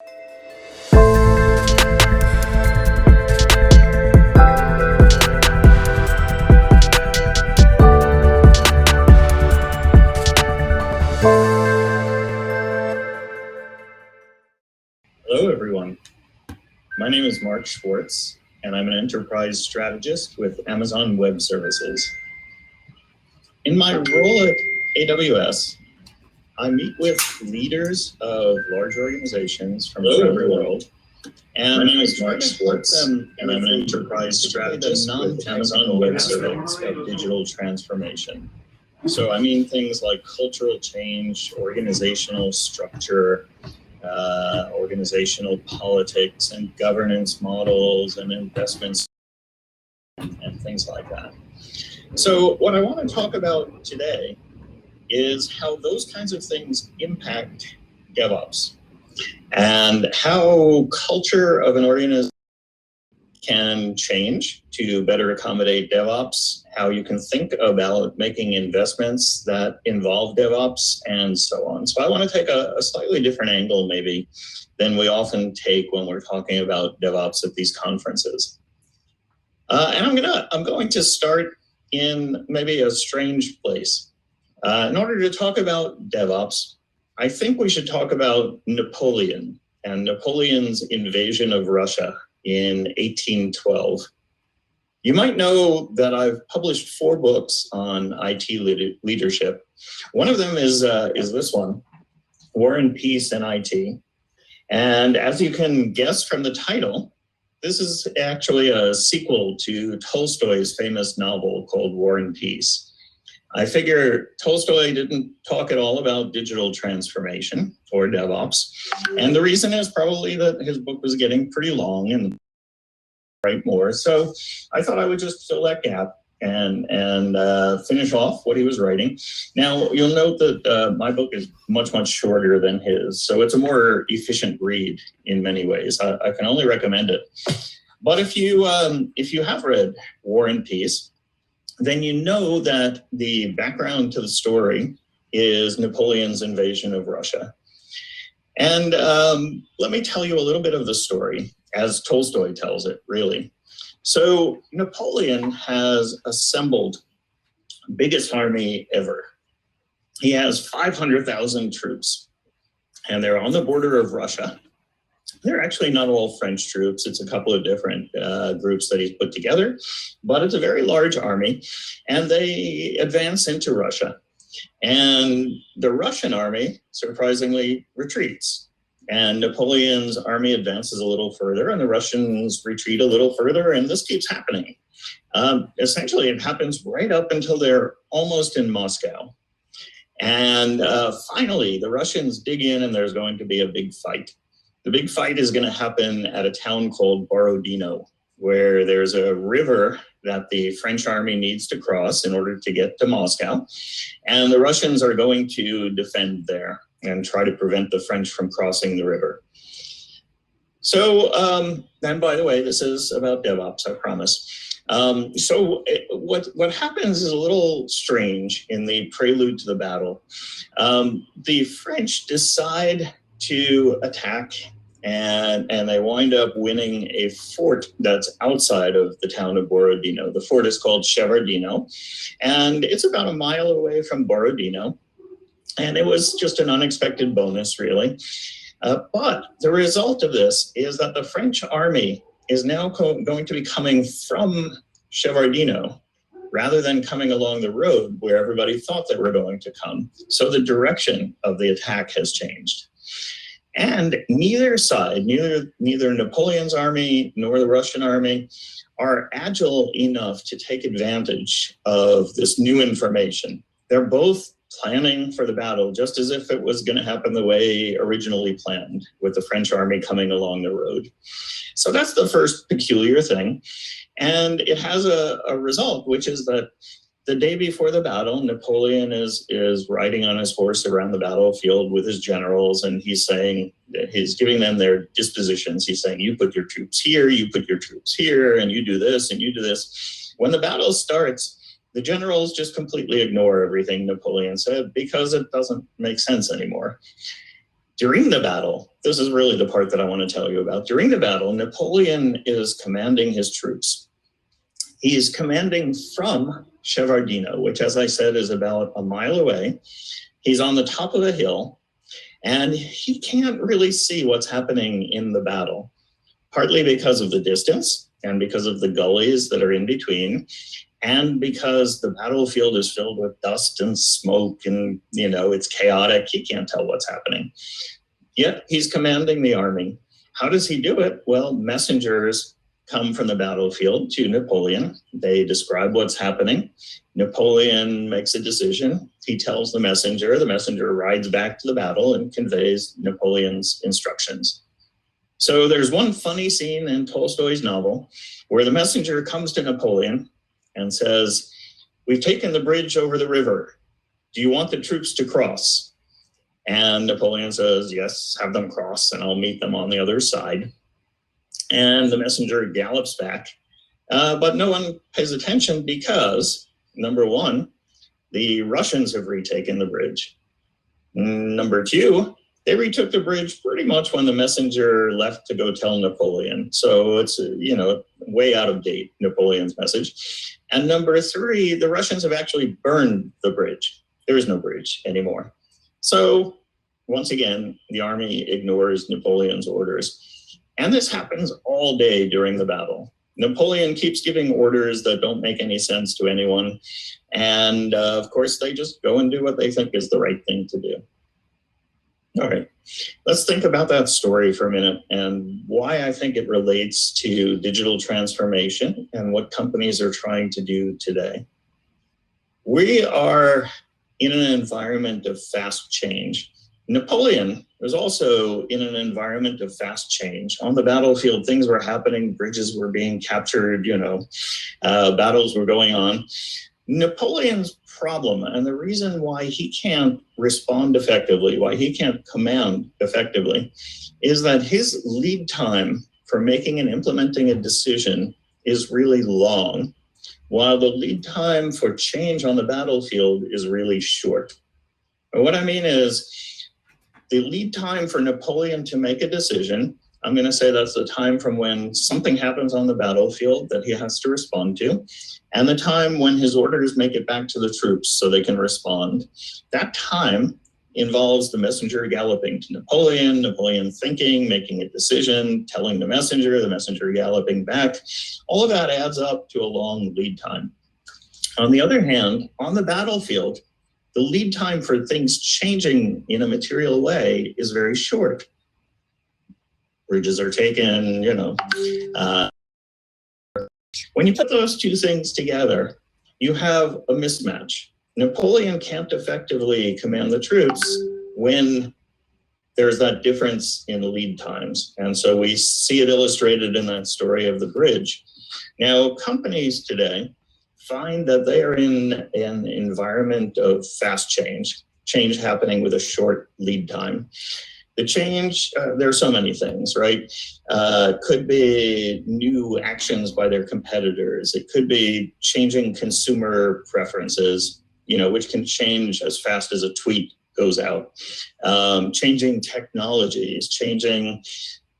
Hello, everyone. My name is Mark Schwartz, and I'm an enterprise strategist with Amazon Web Services. In my role at AWS, I meet with leaders of large organizations from around the world. And my name is Mark Schwartz, and I'm an enterprise strategist with Amazon Web Services of digital transformation. So I mean things like cultural change, organizational structure, organizational politics and governance models and investments and things like that. So what I want to talk about today is how those kinds of things impact DevOps and how culture of an organization can change to better accommodate DevOps, how you can think about making investments that involve DevOps, and so on. So I want to take a slightly different angle maybe than we often take when we're talking about DevOps at these conferences. And I'm going to start in maybe a strange place. In order to talk about DevOps, I think we should talk about Napoleon and Napoleon's invasion of Russia in 1812. You might know that I've published 4 books on IT leadership. One of them is this one, War and Peace in IT. And as you can guess from the title, this is actually a sequel to Tolstoy's famous novel called War and Peace. I figure Tolstoy didn't talk at all about digital transformation or DevOps. And the reason is probably that his book was getting pretty long and write more. So I thought I would just fill that gap and finish off what he was writing. Now, you'll note that my book is much, much shorter than his. So it's a more efficient read in many ways. I can only recommend it. But if you have read War and Peace, then you know that the background to the story is Napoleon's invasion of Russia. And let me tell you a little bit of the story as Tolstoy tells it, really. So Napoleon has assembled the biggest army ever. He has 500,000 troops, and they're on the border of Russia. They're actually not all French troops. It's a couple of different groups that he's put together, but it's a very large army, and they advance into Russia. And the Russian army, surprisingly, retreats. And Napoleon's army advances a little further, and the Russians retreat a little further, and this keeps happening. Essentially, it happens right up until they're almost in Moscow. And finally, the Russians dig in, and there's going to be a big fight. The big fight is going to happen at a town called Borodino, where there's a river that the French army needs to cross in order to get to Moscow. And the Russians are going to defend there and try to prevent the French from crossing the river. So, and by the way, this is about DevOps, I promise. What happens is a little strange in the prelude to the battle. The French decide to attack, and they wind up winning a fort that's outside of the town of Borodino. The fort is called Shevardino, and it's about a mile away from Borodino. And it was just an unexpected bonus, really. But the result of this is that the French army is now going to be coming from Shevardino rather than coming along the road where everybody thought they were going to come. So the direction of the attack has changed. And neither side, neither Napoleon's army nor the Russian army, are agile enough to take advantage of this new information. They're both planning for the battle just as if it was going to happen the way originally planned, with the French army coming along the road. So that's the first peculiar thing. And it has a result, which is that the day before the battle, Napoleon is riding on his horse around the battlefield with his generals, and he's giving them their dispositions. He's saying, you put your troops here, you put your troops here, and you do this, and you do this. When the battle starts, the generals just completely ignore everything Napoleon said because it doesn't make sense anymore. During the battle, this is really the part that I want to tell you about. During the battle, Napoleon is commanding his troops. He is commanding from Shevardino, which, as I said, is about a mile away. He's on the top of a hill, and he can't really see what's happening in the battle, partly because of the distance and because of the gullies that are in between, and because the battlefield is filled with dust and smoke and, it's chaotic. He can't tell what's happening. Yet he's commanding the army. How does he do it? Well, messengers come from the battlefield to Napoleon. They describe what's happening. Napoleon makes a decision. He tells the messenger rides back to the battle and conveys Napoleon's instructions. So there's one funny scene in Tolstoy's novel where the messenger comes to Napoleon and says, "We've taken the bridge over the river. Do you want the troops to cross?" And Napoleon says, "Yes, have them cross and I'll meet them on the other side." And the messenger gallops back, but no one pays attention because, number one, the Russians have retaken the bridge. Number two, they retook the bridge pretty much when the messenger left to go tell Napoleon. So it's, way out of date, Napoleon's message. And number three, the Russians have actually burned the bridge. There is no bridge anymore. So once again, the army ignores Napoleon's orders. And this happens all day during the battle. Napoleon keeps giving orders that don't make any sense to anyone. And of course, they just go and do what they think is the right thing to do. All right, let's think about that story for a minute and why I think it relates to digital transformation and what companies are trying to do today. We are in an environment of fast change. Napoleon was also in an environment of fast change. On the battlefield, things were happening, bridges were being captured, battles were going on. Napoleon's problem, and the reason why he can't respond effectively, why he can't command effectively, is that his lead time for making and implementing a decision is really long, while the lead time for change on the battlefield is really short. And what I mean is, the lead time for Napoleon to make a decision, I'm going to say that's the time from when something happens on the battlefield that he has to respond to, and the time when his orders make it back to the troops so they can respond. That time involves the messenger galloping to Napoleon, Napoleon thinking, making a decision, telling the messenger galloping back. All of that adds up to a long lead time. On the other hand, on the battlefield, the lead time for things changing in a material way is very short. Bridges are taken, when you put those two things together, you have a mismatch. Napoleon can't effectively command the troops when there's that difference in lead times. And so we see it illustrated in that story of the bridge. Now, companies today find that they are in an environment of fast change happening with a short lead time. The change, there are so many things, right? Could be new actions by their competitors. It could be changing consumer preferences, which can change as fast as a tweet goes out. Changing technologies, changing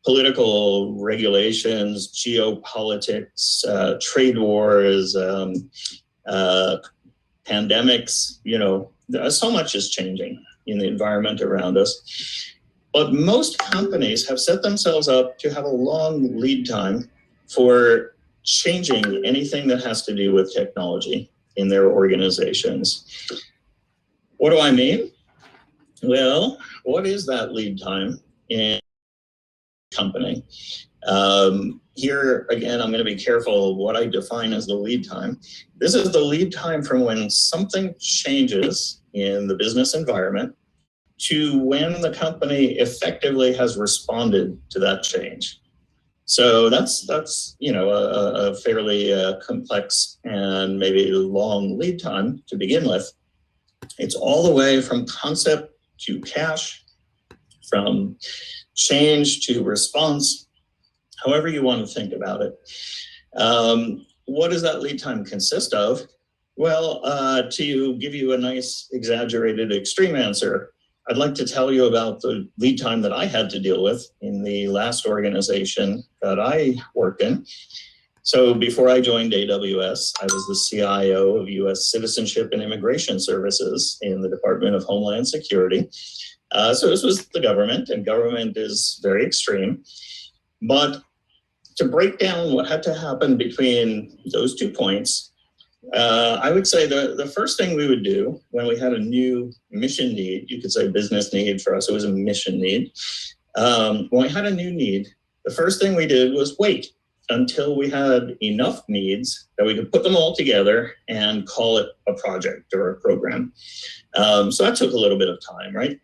political regulations, geopolitics, trade wars, pandemics, so much is changing in the environment around us. But most companies have set themselves up to have a long lead time for changing anything that has to do with technology in their organizations. What do I mean? Well, what is that lead time in a company? Here, again, I'm going to be careful what I define as the lead time. This is the lead time from when something changes in the business environment to when the company effectively has responded to that change. So that's a fairly complex and maybe long lead time to begin with. It's all the way from concept to cash, from change to response, however you want to think about it. What does that lead time consist of? Well, to give you a nice exaggerated extreme answer, I'd like to tell you about the lead time that I had to deal with in the last organization that I worked in. So before I joined AWS, I was the CIO of U.S. Citizenship and Immigration Services in the Department of Homeland Security. So this was the government, and government is very extreme. But to break down what had to happen between those 2 points, I would say the first thing we would do when we had a new mission need, you could say business need, for us it was a mission need. When we had a new need, the first thing we did was wait until we had enough needs that we could put them all together and call it a project or a program. So that took a little bit of time, right?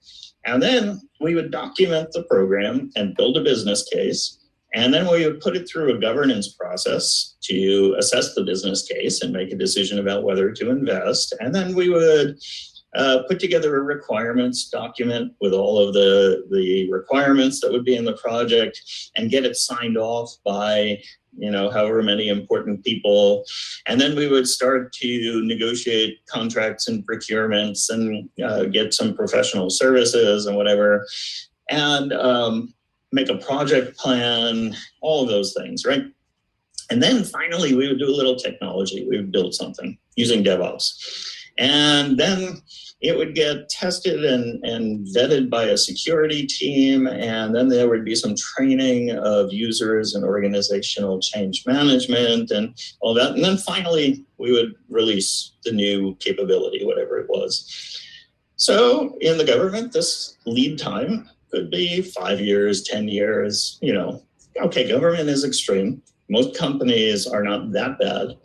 And then we would document the program and build a business case. And then we would put it through a governance process to assess the business case and make a decision about whether to invest. And then we would put together a requirements document with all of the requirements that would be in the project and get it signed off by, however many important people. And then we would start to negotiate contracts and procurements and get some professional services and whatever. And make a project plan, all of those things, right? And then finally, we would do a little technology. We would build something using DevOps. And then it would get tested and vetted by a security team. And then there would be some training of users and organizational change management and all that. And then finally, we would release the new capability, whatever it was. So in the government, this lead time could be 5 years, 10 years, okay, government is extreme. Most companies are not that bad,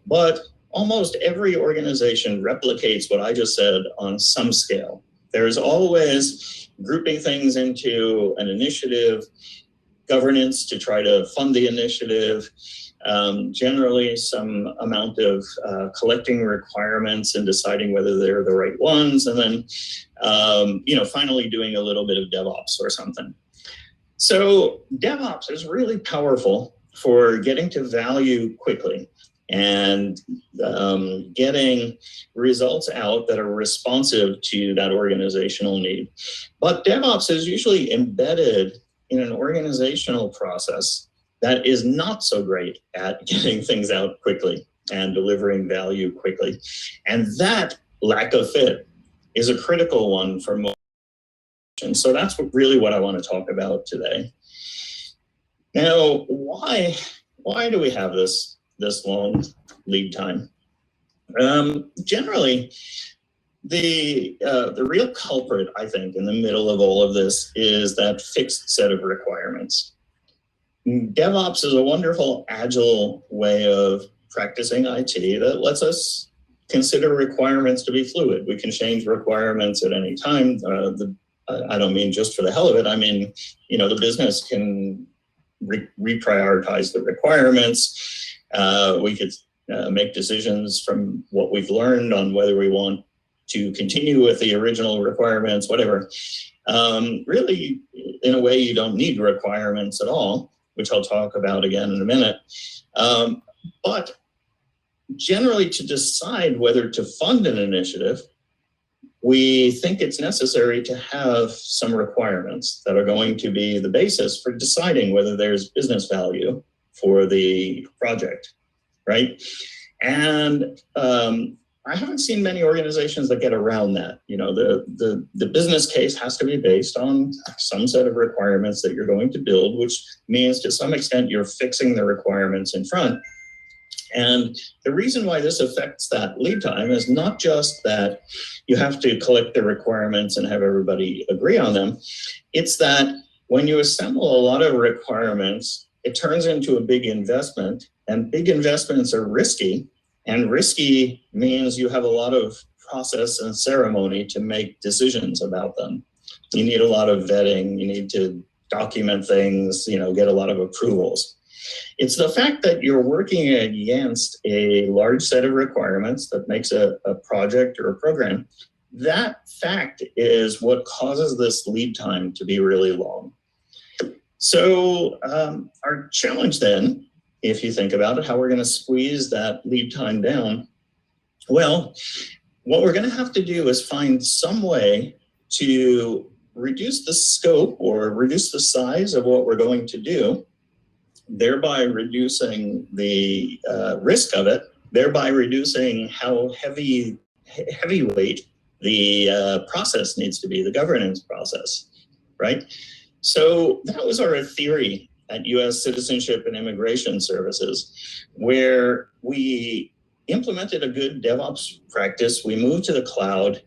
but almost every organization replicates what I just said on some scale. There is always grouping things into an initiative, governance to try to fund the initiative, generally some amount of collecting requirements and deciding whether they're the right ones, and then finally doing a little bit of DevOps or something. So DevOps is really powerful for getting to value quickly and getting results out that are responsive to that organizational need. But DevOps is usually embedded in an organizational process that is not so great at getting things out quickly and delivering value quickly. And that lack of fit is a critical one for most. And so that's really what I want to talk about today. Now, why do we have this long lead time? Generally, the real culprit, I think, in the middle of all of this is that fixed set of requirements. DevOps is a wonderful, agile way of practicing IT that lets us consider requirements to be fluid. We can change requirements at any time. I don't mean just for the hell of it. I mean, the business can reprioritize the requirements. We could make decisions from what we've learned on whether we want to continue with the original requirements, whatever. Really, in a way, you don't need requirements at all, which I'll talk about again in a minute. But generally, to decide whether to fund an initiative, we think it's necessary to have some requirements that are going to be the basis for deciding whether there's business value for the project, right? And I haven't seen many organizations that get around that. The business case has to be based on some set of requirements that you're going to build, which means to some extent you're fixing the requirements in front. And the reason why this affects that lead time is not just that you have to collect the requirements and have everybody agree on them. It's that when you assemble a lot of requirements, it turns into a big investment, and big investments are risky. And risky means you have a lot of process and ceremony to make decisions about them. You need a lot of vetting, you need to document things, get a lot of approvals. It's the fact that you're working against a large set of requirements that makes a project or a program. That fact is what causes this lead time to be really long. So our challenge then, if you think about it, how we're going to squeeze that lead time down, well, what we're going to have to do is find some way to reduce the scope or reduce the size of what we're going to do, thereby reducing the risk of it, thereby reducing how heavyweight the process needs to be, the governance process, right? So that was our theory at U.S. Citizenship and Immigration Services, where we implemented a good DevOps practice. We moved to the cloud.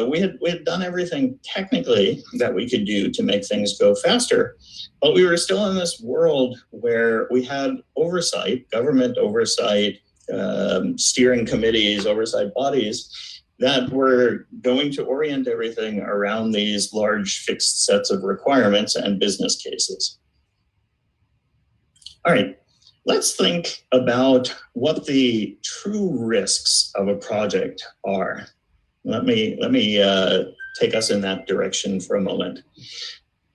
We had done everything technically that we could do to make things go faster, but we were still in this world where we had oversight, government oversight, steering committees, oversight bodies that were going to orient everything around these large fixed sets of requirements and business cases. All right, let's think about what the true risks of a project are. Let me take us in that direction for a moment,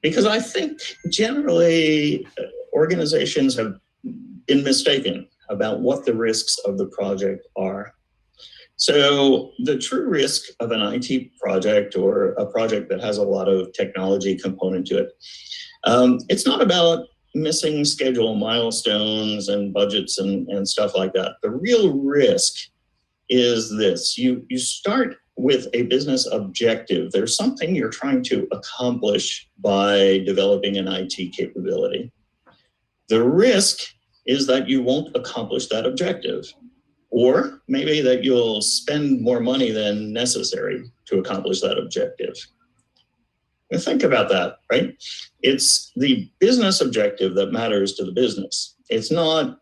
because I think generally organizations have been mistaken about what the risks of the project are. So the true risk of an IT project or a project that has a lot of technology component to it, it's not about missing schedule milestones and budgets and stuff like that. The real risk is this: you start with a business objective. There's something you're trying to accomplish by developing an IT capability. The risk is that you won't accomplish that objective, or maybe that you'll spend more money than necessary to accomplish that objective. Now think about that, right? It's the business objective that matters to the business. It's not,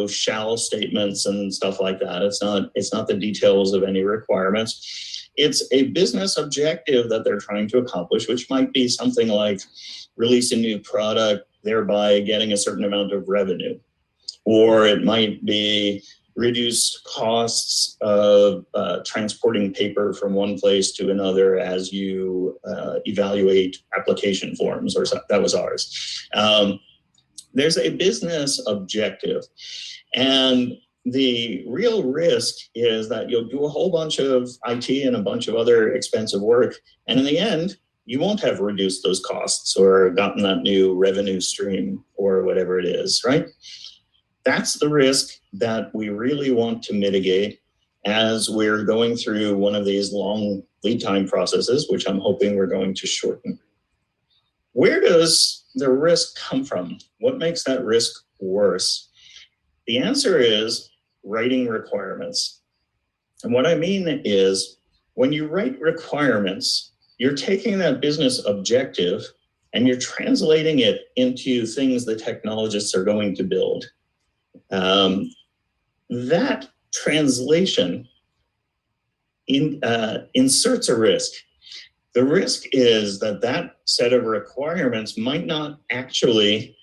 shall statements and stuff like that. It's not the details of any requirements. It's a business objective that they're trying to accomplish, which might be something like release a new product, thereby getting a certain amount of revenue. Or it might be reduce costs of transporting paper from one place to another as you evaluate application forms, or that was ours. There's a business objective, and the real risk is that you'll do a whole bunch of IT and a bunch of other expensive work, and in the end, you won't have reduced those costs or gotten that new revenue stream or whatever it is, right? That's the risk that we really want to mitigate as we're going through one of these long lead time processes, which I'm hoping we're going to shorten. Where does the risk come from? What makes that risk worse? The answer is writing requirements. And what I mean is, when you write requirements, you're taking that business objective and you're translating it into things the technologists are going to build. That translation inserts a risk. The risk is that set of requirements might not actually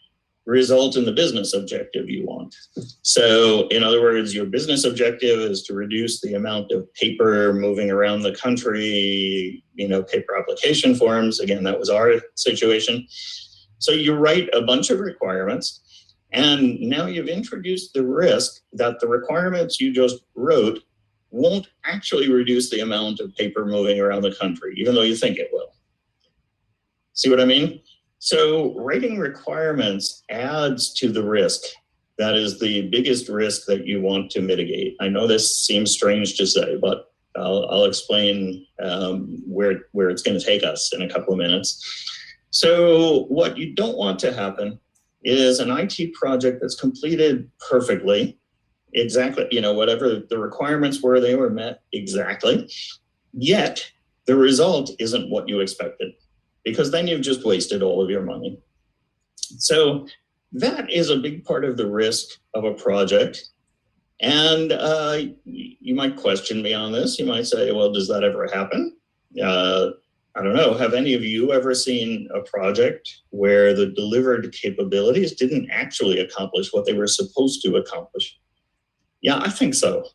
result in the business objective you want. So in other words, your business objective is to reduce the amount of paper moving around the country, paper application forms. Again, that was our situation. So you write a bunch of requirements, and now you've introduced the risk that the requirements you just wrote won't actually reduce the amount of paper moving around the country, even though you think it will. See what I mean? So writing requirements adds to the risk. That is the biggest risk that you want to mitigate. I know this seems strange to say, but I'll explain where it's going to take us in a couple of minutes. So what you don't want to happen is an IT project that's completed perfectly, exactly, whatever the requirements were, they were met exactly, yet the result isn't what you expected, because then you've just wasted all of your money. So that is a big part of the risk of a project. And you might question me on this. You might say, well, does that ever happen? I don't know. Have any of you ever seen a project where the delivered capabilities didn't actually accomplish what they were supposed to accomplish? Yeah, I think so.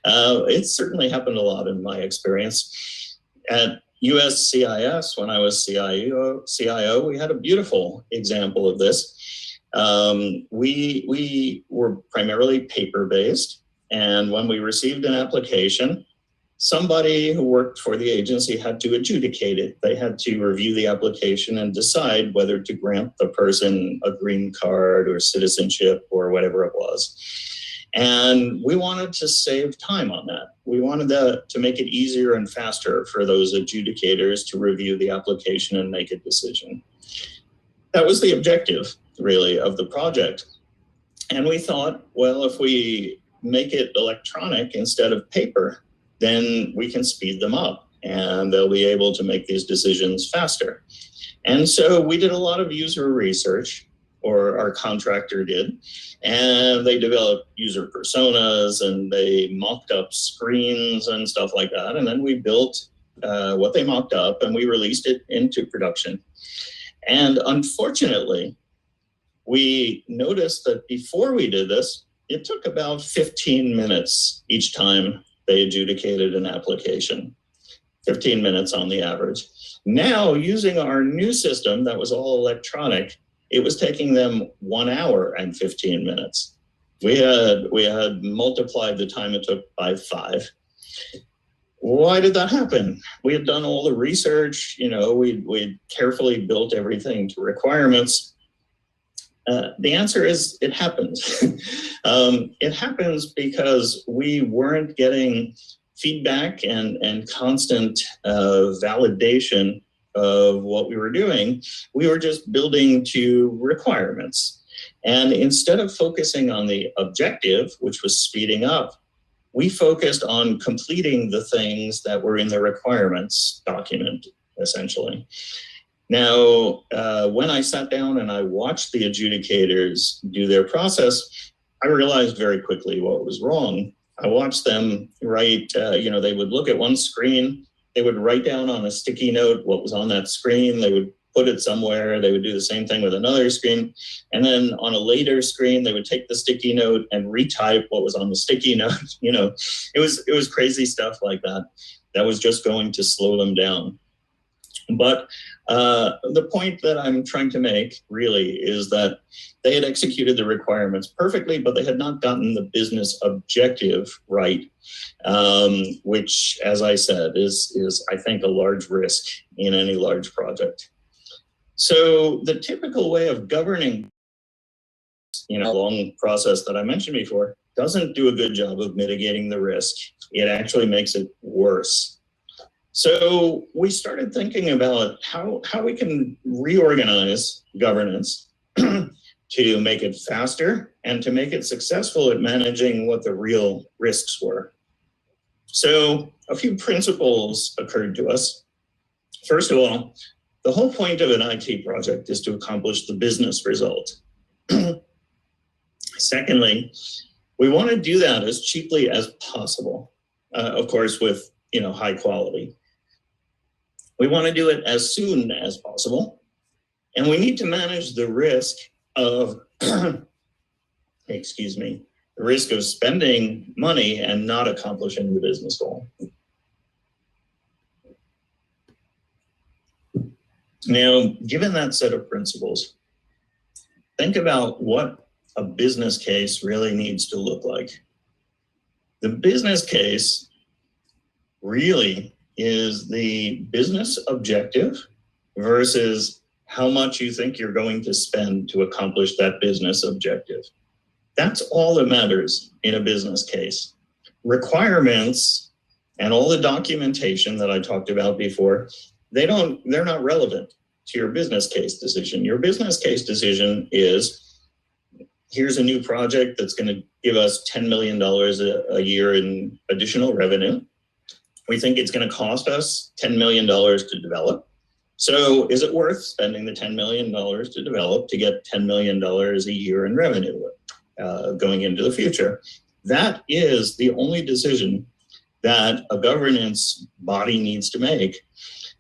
It's certainly happened a lot in my experience. At USCIS, when I was CIO, we had a beautiful example of this. We were primarily paper-based, and when we received an application, somebody who worked for the agency had to adjudicate it. They had to review the application and decide whether to grant the person a green card or citizenship or whatever it was. And we wanted to save time on that. We wanted to make it easier and faster for those adjudicators to review the application and make a decision. That was the objective, really, of the project. And we thought, well, if we make it electronic instead of paper, then we can speed them up and they'll be able to make these decisions faster. And so we did a lot of user research, or our contractor did, and they developed user personas and they mocked up screens and stuff like that. And then we built what they mocked up and we released it into production. And unfortunately, we noticed that before we did this, it took about 15 minutes each time they adjudicated an application, 15 minutes on the average. Now, using our new system that was all electronic, it was taking them 1 hour and 15 minutes. We had multiplied the time it took by 5. Why did that happen? We had done all the research, we carefully built everything to requirements. The answer is it happens. It happens because we weren't getting feedback and constant validation of what we were doing. We were just building to requirements. And instead of focusing on the objective, which was speeding up, we focused on completing the things that were in the requirements document, essentially. Now, when I sat down and I watched the adjudicators do their process, I realized very quickly what was wrong. I watched them write, they would look at one screen, they would write down on a sticky note what was on that screen, they would put it somewhere, they would do the same thing with another screen, and then on a later screen, they would take the sticky note and retype what was on the sticky note. It was crazy stuff like that. That was just going to slow them down. But the point that I'm trying to make really is that they had executed the requirements perfectly, but they had not gotten the business objective right, which, as I said, is I think, a large risk in any large project. So the typical way of governing, a long process that I mentioned before, doesn't do a good job of mitigating the risk. It actually makes it worse. So we started thinking about how we can reorganize governance to make it faster and to make it successful at managing what the real risks were. So a few principles occurred to us. First of all, the whole point of an IT project is to accomplish the business result. Secondly, we want to do that as cheaply as possible, of course, with high quality. We want to do it as soon as possible, and we need to manage the risk of, the risk of spending money and not accomplishing the business goal. Now, given that set of principles, think about what a business case really needs to look like. The business case really is the business objective versus how much you think you're going to spend to accomplish that business objective. That's all that matters in a business case. Requirements and all the documentation that I talked about before, they're not relevant to your business case decision. Your business case decision is, here's a new project that's going to give us $10 million a year in additional revenue. We think it's going to cost us $10 million to develop. So is it worth spending the $10 million to develop to get $10 million a year in revenue going into the future? That is the only decision that a governance body needs to make.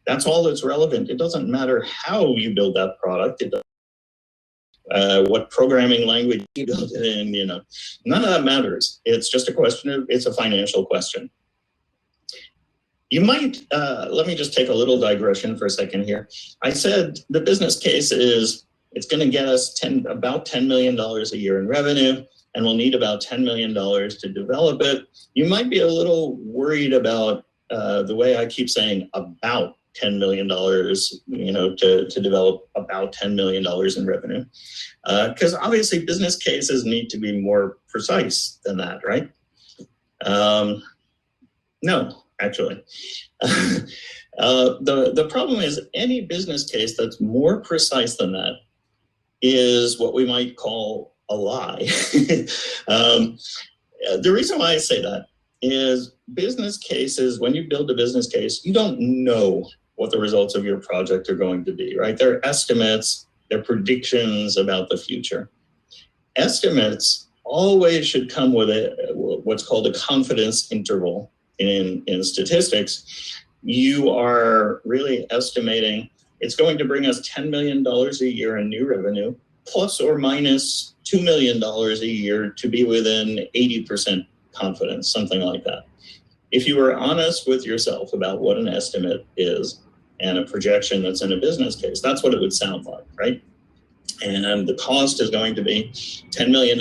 That's all that's relevant. It doesn't matter how you build that product. It doesn't, what programming language you build it in, none of that matters. It's just it's a financial question. You might, let me just take a little digression for a second here. I said the business case is, it's going to get us about $10 million a year in revenue, and we'll need about $10 million to develop it. You might be a little worried about the way I keep saying about $10 million, to develop about $10 million in revenue. Because obviously business cases need to be more precise than that, right? No, actually. The problem is any business case that's more precise than that is what we might call a lie. The reason why I say that is business cases, when you build a business case, you don't know what the results of your project are going to be, right? They're estimates, they're predictions about the future. Estimates always should come with what's called a confidence interval in statistics. You are really estimating it's going to bring us $10 million a year in new revenue, plus or minus $2 million a year to be within 80% confidence, something like that. If you are honest with yourself about what an estimate is and a projection that's in a business case, that's what it would sound like, right? And the cost is going to be $10 million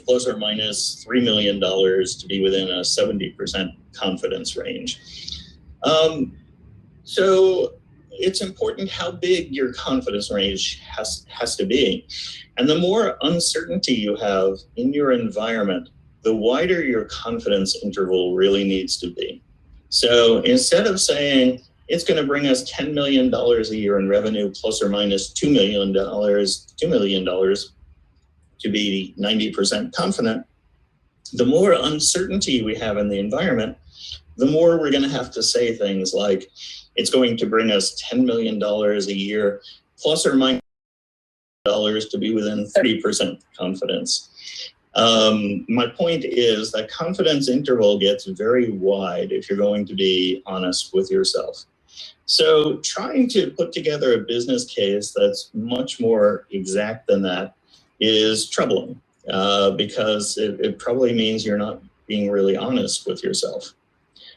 plus or minus $3 million to be within a 70% confidence range. So it's important how big your confidence range has to be. And the more uncertainty you have in your environment, the wider your confidence interval really needs to be. So instead of saying it's going to bring us $10 million a year in revenue plus or minus $2 million to be 90% confident, the more uncertainty we have in the environment, the more we're going to have to say things like it's going to bring us $10 million a year plus or minus dollars to be within 30% confidence. My point is that confidence interval gets very wide if you're going to be honest with yourself. So trying to put together a business case that's much more exact than that is troubling because it probably means you're not being really honest with yourself.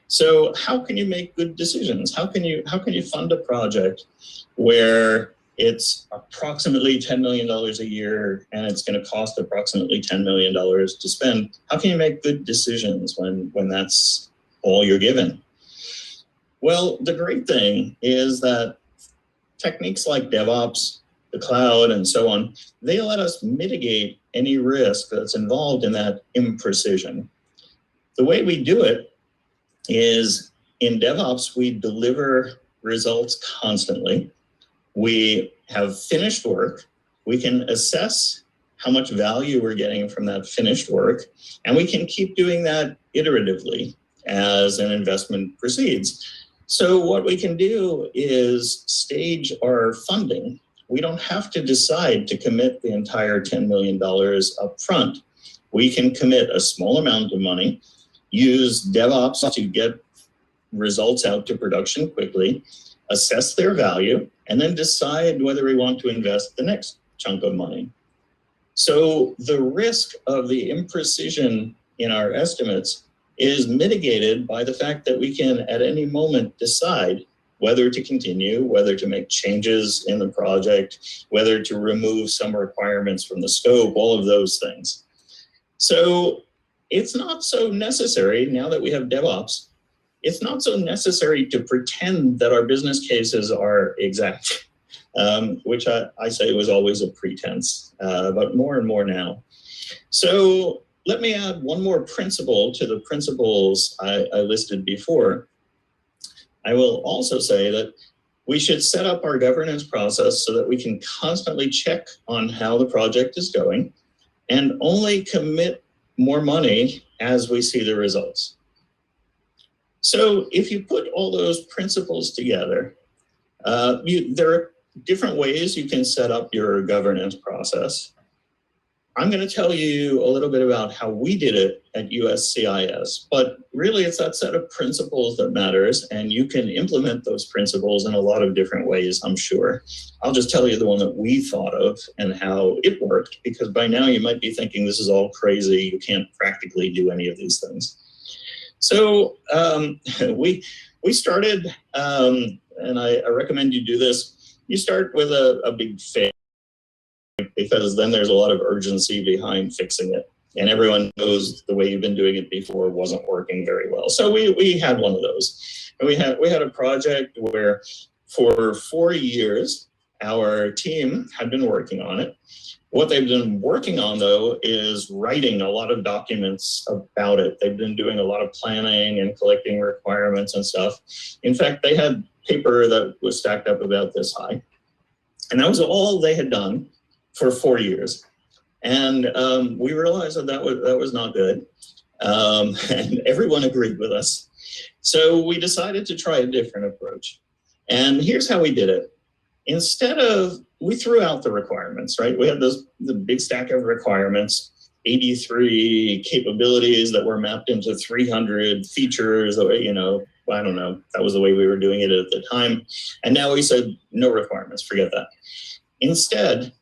So how can you make good decisions? How can you fund a project where it's approximately $10 million a year and it's going to cost approximately $10 million to spend? How can you make good decisions when that's all you're given? Well, the great thing is that techniques like DevOps, the cloud, and so on, they let us mitigate any risk that's involved in that imprecision. The way we do it is in DevOps, we deliver results constantly. We have finished work. We can assess how much value we're getting from that finished work, and we can keep doing that iteratively as an investment proceeds. So what we can do is stage our funding. We don't have to decide to commit the entire $10 million up front. We can commit a small amount of money, use DevOps to get results out to production quickly, assess their value, and then decide whether we want to invest the next chunk of money. So the risk of the imprecision in our estimates is mitigated by the fact that we can at any moment decide whether to continue, whether to make changes in the project, whether to remove some requirements from the scope, all of those things. So it's not so necessary, now that we have DevOps, it's not so necessary to pretend that our business cases are exact, which I say was always a pretense, but more and more now. So let me add one more principle to the principles I listed before. I will also say that we should set up our governance process so that we can constantly check on how the project is going and only commit more money as we see the results. So if you put all those principles together, there are different ways you can set up your governance process. I'm going to tell you a little bit about how we did it at USCIS, but really it's that set of principles that matters, and you can implement those principles in a lot of different ways, I'm sure. I'll just tell you the one that we thought of and how it worked, because by now you might be thinking this is all crazy, you can't practically do any of these things. So we started, and I recommend you do this, you start with a big fail, because then there's a lot of urgency behind fixing it. And everyone knows the way you've been doing it before wasn't working very well. So we had one of those. And we had a project where for 4 years, our team had been working on it. What they've been working on, though, is writing a lot of documents about it. They've been doing a lot of planning and collecting requirements and stuff. In fact, they had paper that was stacked up about this high. And that was all they had done for 4 years. And we realized that that was not good. And everyone agreed with us. So we decided to try a different approach. And here's how we did it. Instead of, we threw out the requirements, right? We had the big stack of requirements, 83 capabilities that were mapped into 300 features, you know, I don't know, that was the way we were doing it at the time. And now we said, no requirements, forget that. Instead,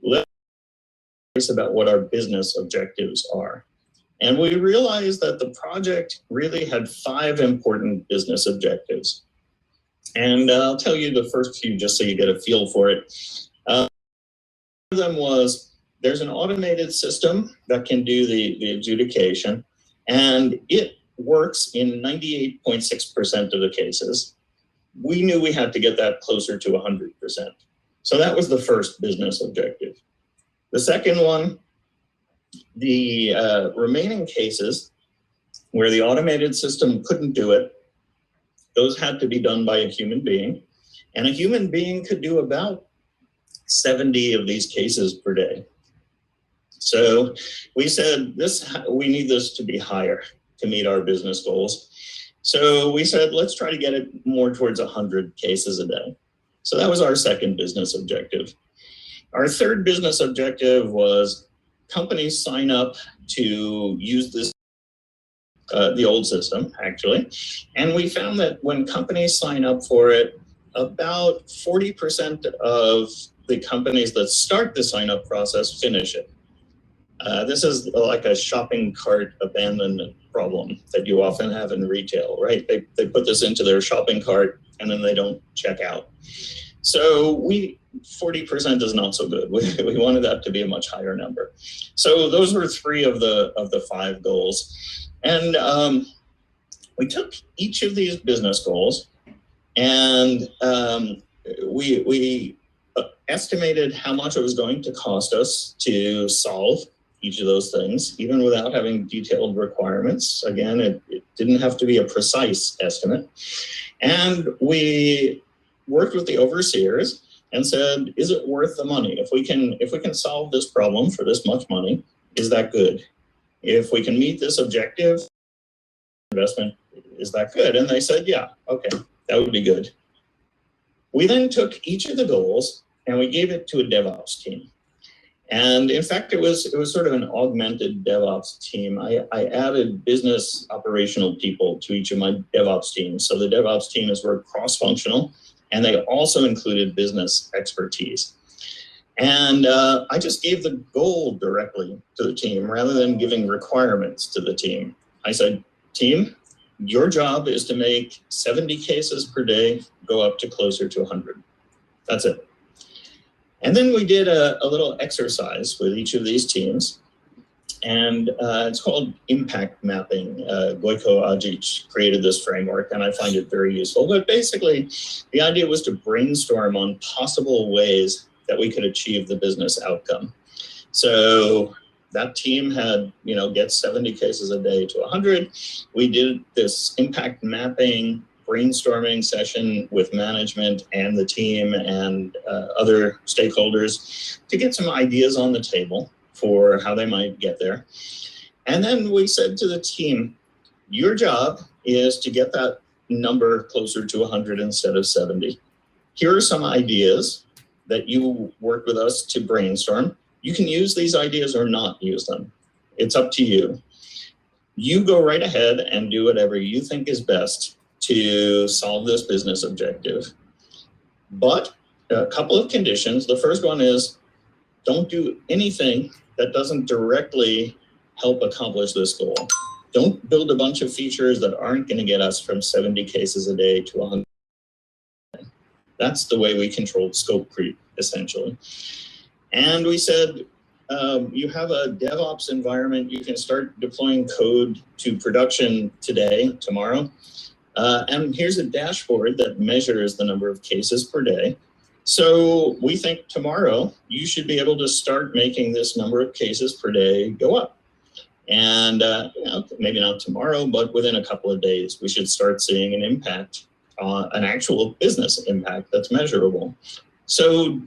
let's talk about what our business objectives are. And we realized that the project really had 5 important business objectives. And I'll tell you the first few just so you get a feel for it. One of them was there's an automated system that can do the adjudication, and it works in 98.6% of the cases. We knew we had to get that closer to 100%. So that was the first business objective. The second one, the remaining cases where the automated system couldn't do it, those had to be done by a human being. And a human being could do about 70 of these cases per day. So we said, we need this to be higher to meet our business goals. So we said, let's try to get it more towards 100 cases a day. So that was our second business objective. Our third business objective was companies sign up to use this the old system, actually. And we found that when companies sign up for it, about 40% of the companies that start the sign-up process finish it. This is like a shopping cart abandonment problem that you often have in retail, right? They put this into their shopping cart and then they don't check out. So 40% is not so good. We wanted that to be a much higher number. So those were 3 of the 5 goals. And we took each of these business goals and we estimated how much it was going to cost us to solve each of those things, even without having detailed requirements. Again, it didn't have to be a precise estimate. And we worked with the overseers and said, is it worth the money? If we can solve this problem for this much money, is that good? If we can meet this objective, investment, is that good? And they said, yeah, okay, that would be good. We then took each of the goals and we gave it to a DevOps team. And in fact, it was sort of an augmented DevOps team. I added business operational people to each of my DevOps teams. So the DevOps team is very cross-functional, and they also included business expertise. And I just gave the goal directly to the team rather than giving requirements to the team. I said, team, your job is to make 70 cases per day go up to closer to 100. That's it. And then we did a little exercise with each of these teams. And it's called impact mapping. Gojko Ajic created this framework, and I find it very useful. But basically, the idea was to brainstorm on possible ways that we could achieve the business outcome. So that team had, get 70 cases a day to 100. We did this impact mapping brainstorming session with management and the team and other stakeholders to get some ideas on the table for how they might get there. And then we said to the team, your job is to get that number closer to 100 instead of 70. Here are some ideas that you worked with us to brainstorm. You can use these ideas or not use them. It's up to you. You go right ahead and do whatever you think is best to solve this business objective. But a couple of conditions. The first one is don't do anything that doesn't directly help accomplish this goal. Don't build a bunch of features that aren't going to get us from 70 cases a day to 100. That's the way we controlled scope creep, essentially. And we said, you have a DevOps environment. You can start deploying code to production today, tomorrow. And here's a dashboard that measures the number of cases per day. So we think tomorrow you should be able to start making this number of cases per day go up. And maybe not tomorrow, but within a couple of days, we should start seeing an impact, an actual business impact that's measurable. So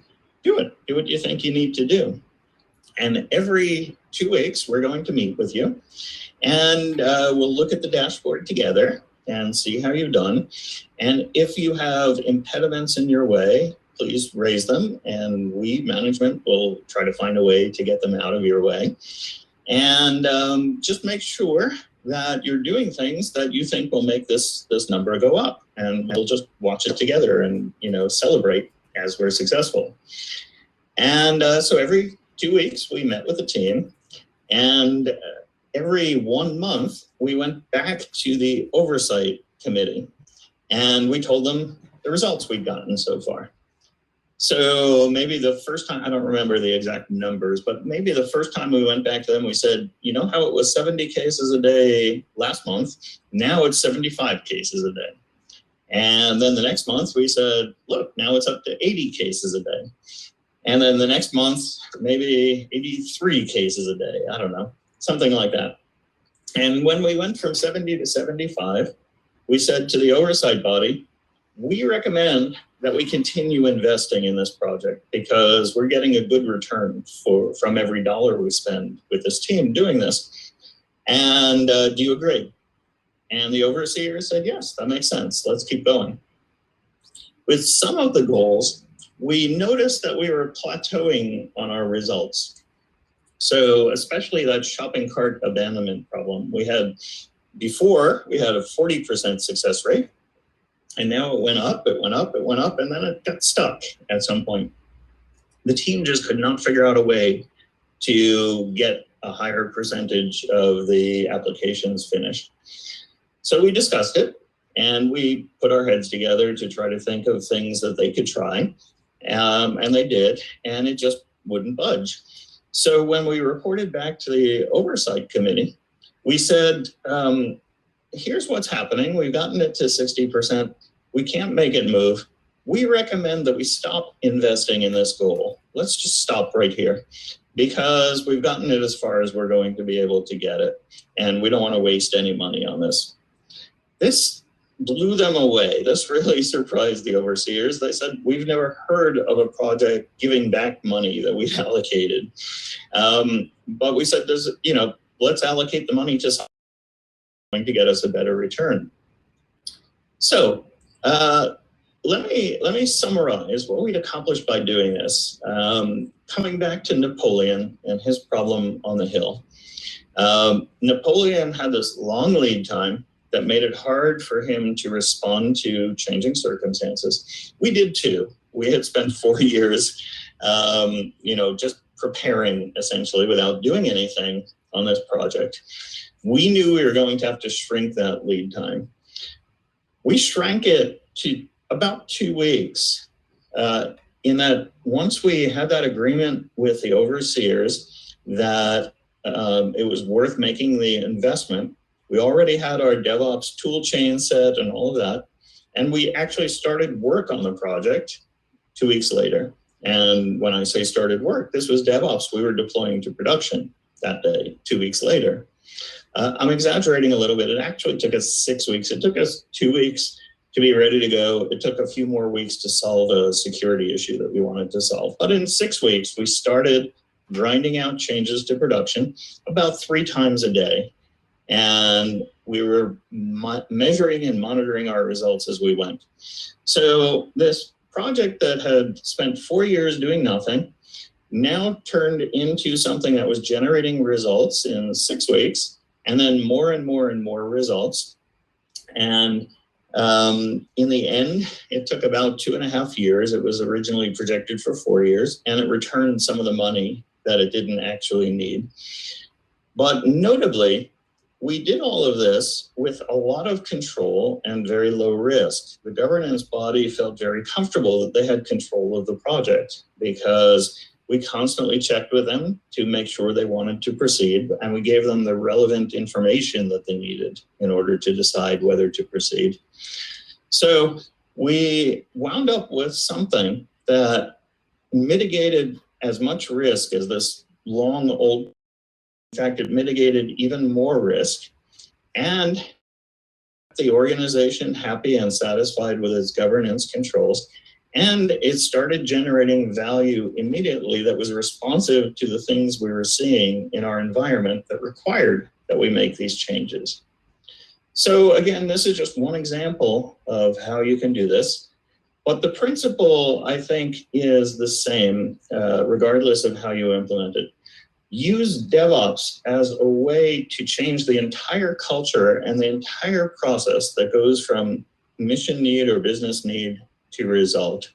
do it. Do what you think you need to do. And every 2 weeks, we're going to meet with you. And we'll look at the dashboard together and see how you've done. And if you have impediments in your way, please raise them. And we, management, will try to find a way to get them out of your way. And just make sure that you're doing things that you think will make this number go up. And we'll just watch it together and, celebrate as we're successful. And so every 2 weeks, we met with the team. And every 1 month, we went back to the oversight committee. And we told them the results we'd gotten so far. So maybe the first time, I don't remember the exact numbers, but maybe the first time we went back to them, we said, you know how it was 70 cases a day last month? Now it's 75 cases a day. And then the next month we said, look, now it's up to 80 cases a day. And then the next month, maybe 83 cases a day. I don't know, something like that. And when we went from 70 to 75, we said to the oversight body, we recommend that we continue investing in this project because we're getting a good return from every dollar we spend with this team doing this. And do you agree? And the overseer said, yes, that makes sense. Let's keep going. With some of the goals, we noticed that we were plateauing on our results. So especially that shopping cart abandonment problem. Before, we had a 40% success rate. And now it went up, and then it got stuck at some point. The team just could not figure out a way to get a higher percentage of the applications finished. So we discussed it, and we put our heads together to try to think of things that they could try. And they did, and it just wouldn't budge. So when we reported back to the oversight committee, we said, here's what's happening. We've gotten it to 60%. We can't make it move. We recommend that we stop investing in this goal. Let's just stop right here because we've gotten it as far as we're going to be able to get it. And we don't want to waste any money on this. This blew them away. This really surprised the overseers. They said, we've never heard of a project giving back money that we've allocated. But we said, let's allocate the money to something going to get us a better return. So let me summarize what we'd accomplished by doing this. Coming back to Napoleon and his problem on the hill. Napoleon had this long lead time that made it hard for him to respond to changing circumstances. We did too. We had spent 4 years, just preparing essentially without doing anything on this project. We knew we were going to have to shrink that lead time. We shrank it to about 2 weeks. In that once we had that agreement with the overseers that it was worth making the investment, we already had our DevOps tool chain set and all of that. And we actually started work on the project 2 weeks later. And when I say started work, this was DevOps. We were deploying to production that day, 2 weeks later. I'm exaggerating a little bit. It actually took us 6 weeks. It took us 2 weeks to be ready to go. It took a few more weeks to solve a security issue that we wanted to solve. But in 6 weeks, we started grinding out changes to production about 3 times a day. And we were measuring and monitoring our results as we went. So this project that had spent 4 years doing nothing now turned into something that was generating results in 6 weeks, and then more and more and more results. And in the end, it took about 2.5 years. It was originally projected for 4 years, and it returned some of the money that it didn't actually need. But notably, we did all of this with a lot of control and very low risk. The governance body felt very comfortable that they had control of the project because We constantly checked with them to make sure they wanted to proceed, and we gave them the relevant information that they needed in order to decide whether to proceed. So we wound up with something that mitigated as much risk as this long old. In fact, it mitigated even more risk and the organization happy and satisfied with its governance controls. And it started generating value immediately that was responsive to the things we were seeing in our environment that required that we make these changes. So again, this is just one example of how you can do this. But the principle, I think, is the same, regardless of how you implement it. Use DevOps as a way to change the entire culture and the entire process that goes from mission need or business need to result,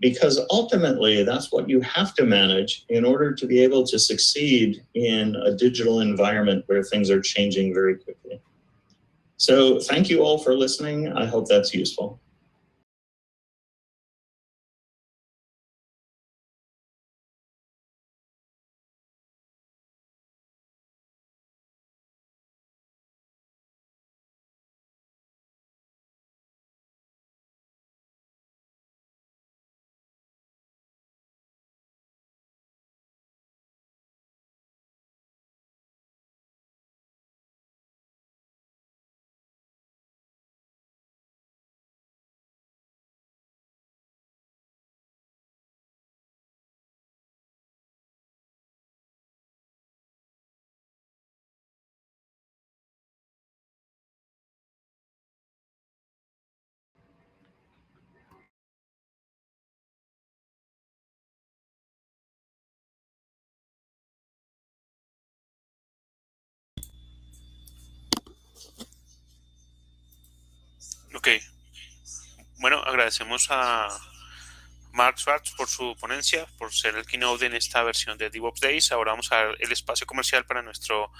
because ultimately that's what you have to manage in order to be able to succeed in a digital environment where things are changing very quickly. So thank you all for listening. I hope that's useful. Ok, bueno, agradecemos a Mark Schwartz por su ponencia, por ser el keynote en esta versión de DevOps Days. Ahora vamos a dar el espacio comercial para nuestro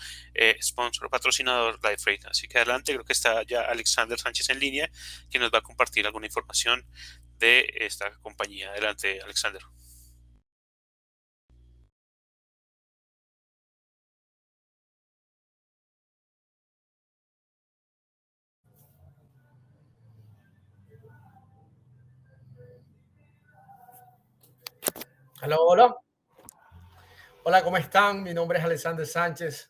sponsor o patrocinador LifeRate. Así que adelante, creo que está ya Alexander Sánchez en línea, que nos va a compartir alguna información de esta compañía. Adelante, Alexander. Hola, hola. Hola, ¿cómo están? Mi nombre es Alexander Sánchez.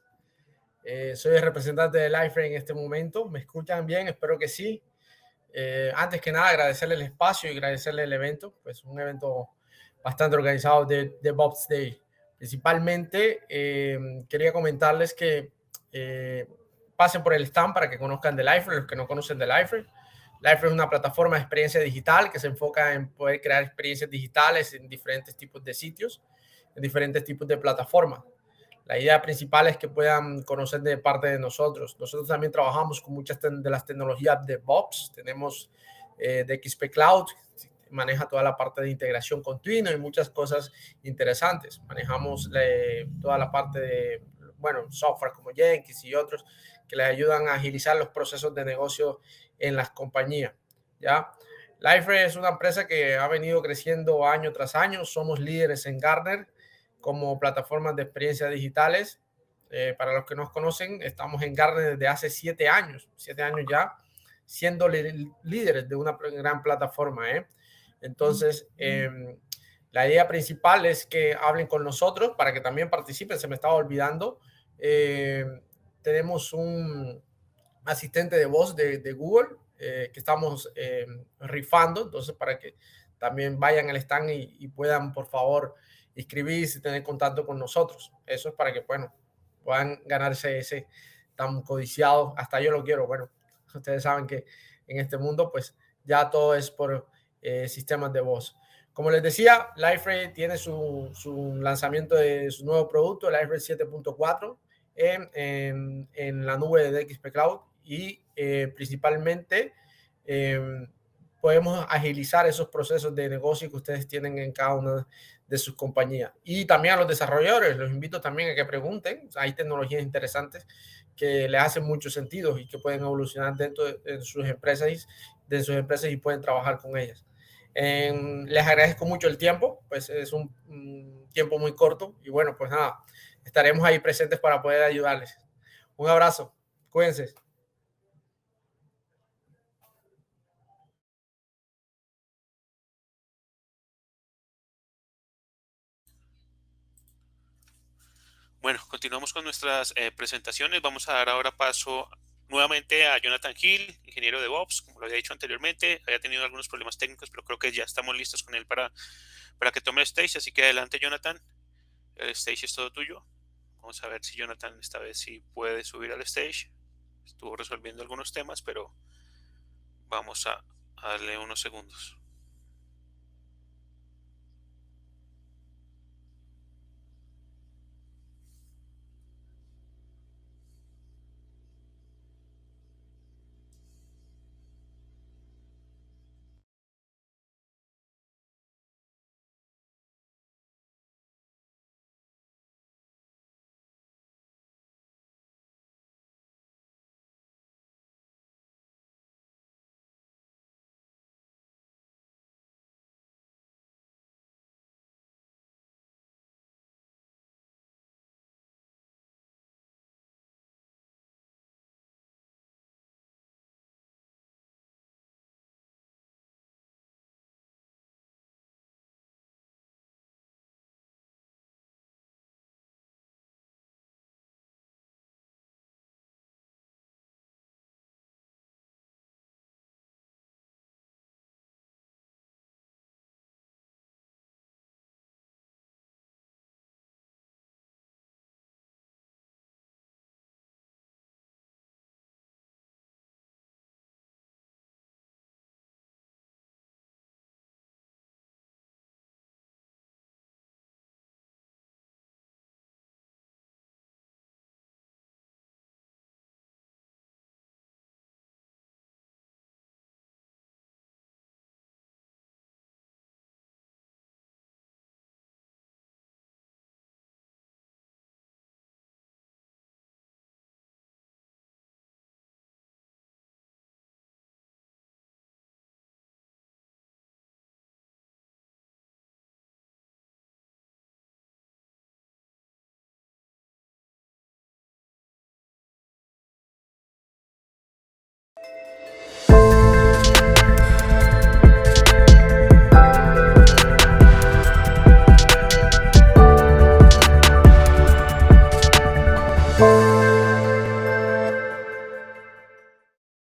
Soy el representante de LifeRate en este momento. ¿Me escuchan bien? Espero que sí. Antes que nada, agradecerle el espacio y agradecerle el evento. Pues un evento bastante organizado de DevOps Day. Principalmente, quería comentarles que pasen por el stand para que conozcan de LifeRate, los que no conocen de LifeRate. LifeRate es una plataforma de experiencia digital que se enfoca en poder crear experiencias digitales en diferentes tipos de sitios, en diferentes tipos de plataformas. La idea principal es que puedan conocer de parte de nosotros. Nosotros también trabajamos con muchas de las tecnologías de DevOps. Tenemos DXP Cloud, maneja toda la parte de integración continua y muchas cosas interesantes. Manejamos toda la parte de, bueno, software como Jenkins y otros que les ayudan a agilizar los procesos de negocio en las compañías, ¿ya? LifeRate es una empresa que ha venido creciendo año tras año. Somos líderes en Gartner como plataformas de experiencias digitales. Para los que nos conocen, estamos en Gartner desde hace 7 años ya, siendo líderes de una gran plataforma. Entonces, la idea principal es que hablen con nosotros para que también participen. Se me estaba olvidando. Tenemos un asistente de voz de Google que estamos rifando. Entonces, para que también vayan al stand y puedan, por favor, inscribirse y tener contacto con nosotros. Eso es para que, bueno, puedan ganarse ese tan codiciado. Hasta yo lo quiero. Bueno, ustedes saben que en este mundo, pues, ya todo es por sistemas de voz. Como les decía, LifeRate tiene su lanzamiento de su nuevo producto, LifeRate 7.4, en la nube de DXP Cloud y principalmente podemos agilizar esos procesos de negocio que ustedes tienen en cada una de sus compañías. Y también a los desarrolladores, los invito también a que pregunten. Hay tecnologías interesantes que les hacen mucho sentido y que pueden evolucionar dentro de sus empresas y pueden trabajar con ellas. Les agradezco mucho el tiempo, pues es un tiempo muy corto y bueno, pues nada, estaremos ahí presentes para poder ayudarles. Un abrazo, cuídense. Bueno, continuamos con nuestras presentaciones. Vamos a dar ahora paso nuevamente a Jonathan Hill, ingeniero de DevOps. Como lo había dicho anteriormente, había tenido algunos problemas técnicos, pero creo que ya estamos listos con él para que tome el stage. Así que adelante, Jonathan. El stage es todo tuyo. Vamos a ver si Jonathan esta vez sí puede subir al stage. Estuvo resolviendo algunos temas, pero vamos a darle unos segundos.